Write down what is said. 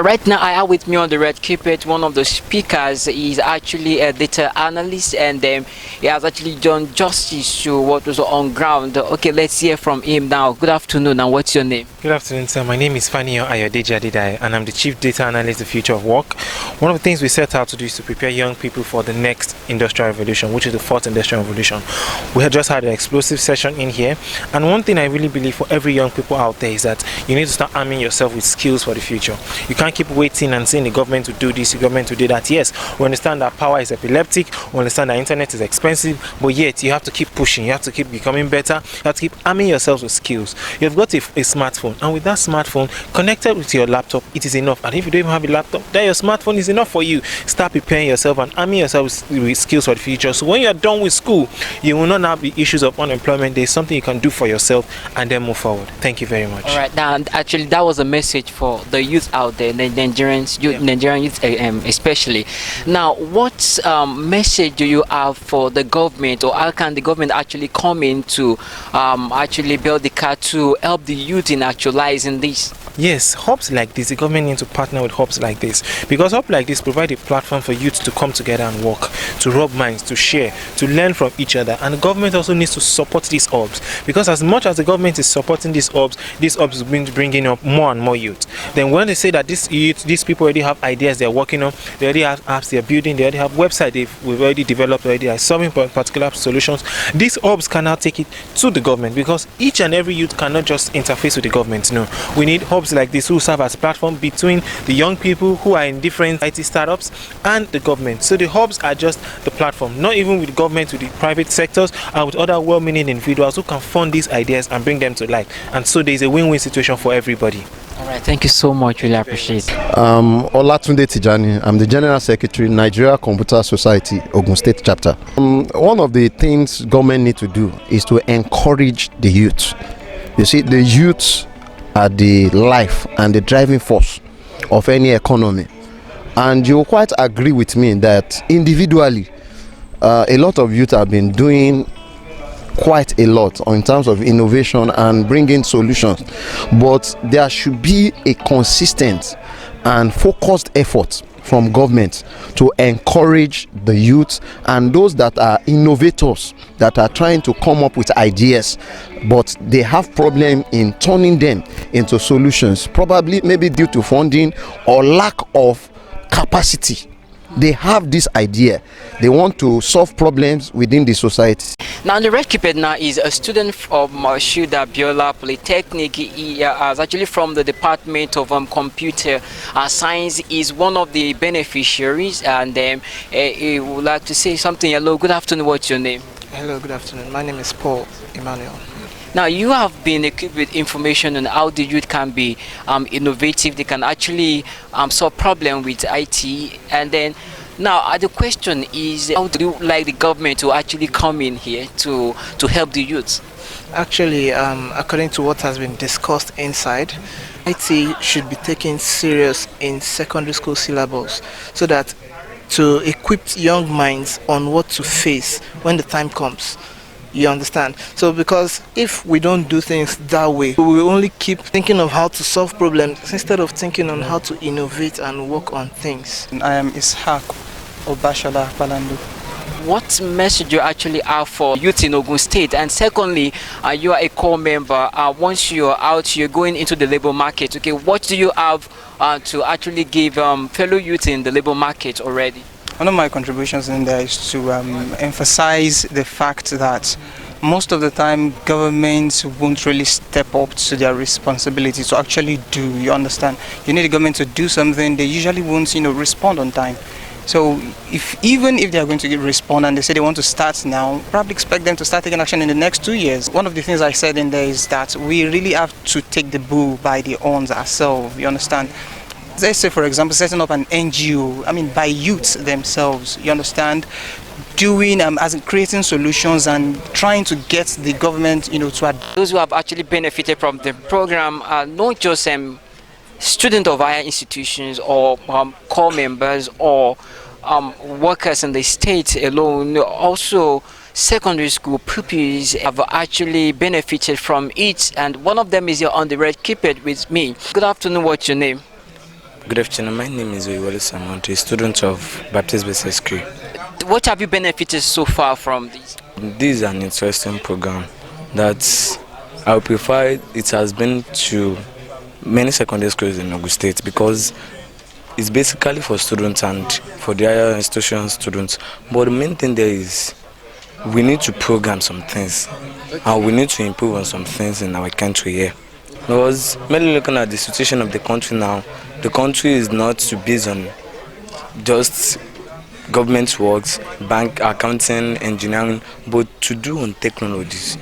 Right now, I have with me on the red carpet one of the speakers. Is actually a data analyst, and he has actually done justice to what was on ground. Okay, let's hear from him now. Good afternoon, and what's your name? Good afternoon, sir. My name is Fanio Ayodeji Adidai, and I'm the Chief Data Analyst, the Future of Work. One of the things we set out to do is to prepare young people for the next industrial revolution, which is the fourth industrial revolution. We had just had an explosive session in here, and one thing I really believe for every young people out there is that you need to start arming yourself with skills for the future. You can't keep waiting and saying the government to do this, the government to do that. Yes, we understand that power is epileptic, we understand that internet is expensive, but yet you have to keep pushing, you have to keep becoming better, you have to keep arming yourselves with skills. You've got a smartphone, and with that smartphone connected with your laptop, it is enough. And if you don't even have a laptop, then your smartphone is enough for you. Start preparing yourself and arming yourself with skills for the future. So when you're done with school, you will not have the issues of unemployment. There's something you can do for yourself and then move forward. Thank you very much. All right, now actually that was a message for the youth out there, the Nigerian youth especially. Now, what message do you have for the government, or how can the government actually come in to actually build the car to help the youth in actualizing this? Yes, hubs like this, the government needs to partner with hubs like this, because hubs like this provide a platform for youth to come together and work, to rub minds, to share, to learn from each other. And the government also needs to support these hubs, because as much as the government is supporting these hubs will be bringing up more and more youth. Then when they say that these people already have ideas they're working on, they already have apps they're building, they already have websites we've already developed already, are solving particular solutions, these hubs can now take it to the government, because each and every youth cannot just interface with the government. No, we need hubs like this who serve as platform between the young people who are in different IT startups and the government. So the hubs are just the platform, not even with the government, with the private sectors and with other well-meaning individuals who can fund these ideas and bring them to life. And so there's a win-win situation for everybody. All right, thank you so much. Really appreciate it. Olatunde Tijani. I'm the General Secretary, Nigeria Computer Society, Ogun State Chapter. One of the things government need to do is to encourage the youth. You see, the youth are the life and the driving force of any economy. And you quite agree with me that individually, a lot of youth have been doing quite a lot in terms of innovation and bringing solutions, but there should be a consistent and focused effort from government to encourage the youth and those that are innovators, that are trying to come up with ideas but they have problem in turning them into solutions, probably maybe due to funding or lack of capacity. They have this idea, they want to solve problems within the society. Now, the red carpet now is a student from Shuda Biola Polytechnic. He is actually from the Department of Computer Science. Is one of the beneficiaries, and he would like to say something. Hello, good afternoon. What's your name? Hello, good afternoon. My name is Paul Emmanuel. Now, you have been equipped with information on how the youth can be innovative. They can actually solve problems with IT. And then now the question is, how do you like the government to actually come in here to help the youth? Actually, according to what has been discussed inside, IT should be taken serious in secondary school syllabus, so that to equip young minds on what to face when the time comes. You understand? So because if we don't do things that way, we will only keep thinking of how to solve problems instead of thinking on how to innovate and work on things. I am Ishaq Obashala Palandu. What message do you actually have for youth in Ogun State? And secondly, you are a core member. Once you're out, you're going into the labor market. Okay, what do you have to actually give fellow youth in the labor market already? One of my contributions in there is to emphasize the fact that most of the time governments won't really step up to their responsibility to actually do. You understand? You need the government to do something, they usually won't, respond on time. So even if they are going to respond and they say they want to start now, probably expect them to start taking action in the next 2 years. One of the things I said in there is that we really have to take the bull by the horns ourselves. You understand? Let's say, for example, setting up an NGO, by youths themselves, you understand, doing, creating solutions and trying to get the government, to those who have actually benefited from the program are not just students of higher institutions or core members or workers in the state alone. Also, secondary school pupils have actually benefited from it, and one of them is here on the red carpet with me. Good afternoon, what's your name? Good afternoon. My name is Oyewole Samonte, student of Baptist Basic School. What have you benefited so far from this? This is an interesting program that I would prefer it has been to many secondary schools in Ogun State because it's basically for students and for the higher institution students. But the main thing there is we need to program some things and we need to improve on some things in our country here. Because mainly looking at the situation of the country now, the country is not to based on just government works, bank, accounting, engineering, but to do on technologies.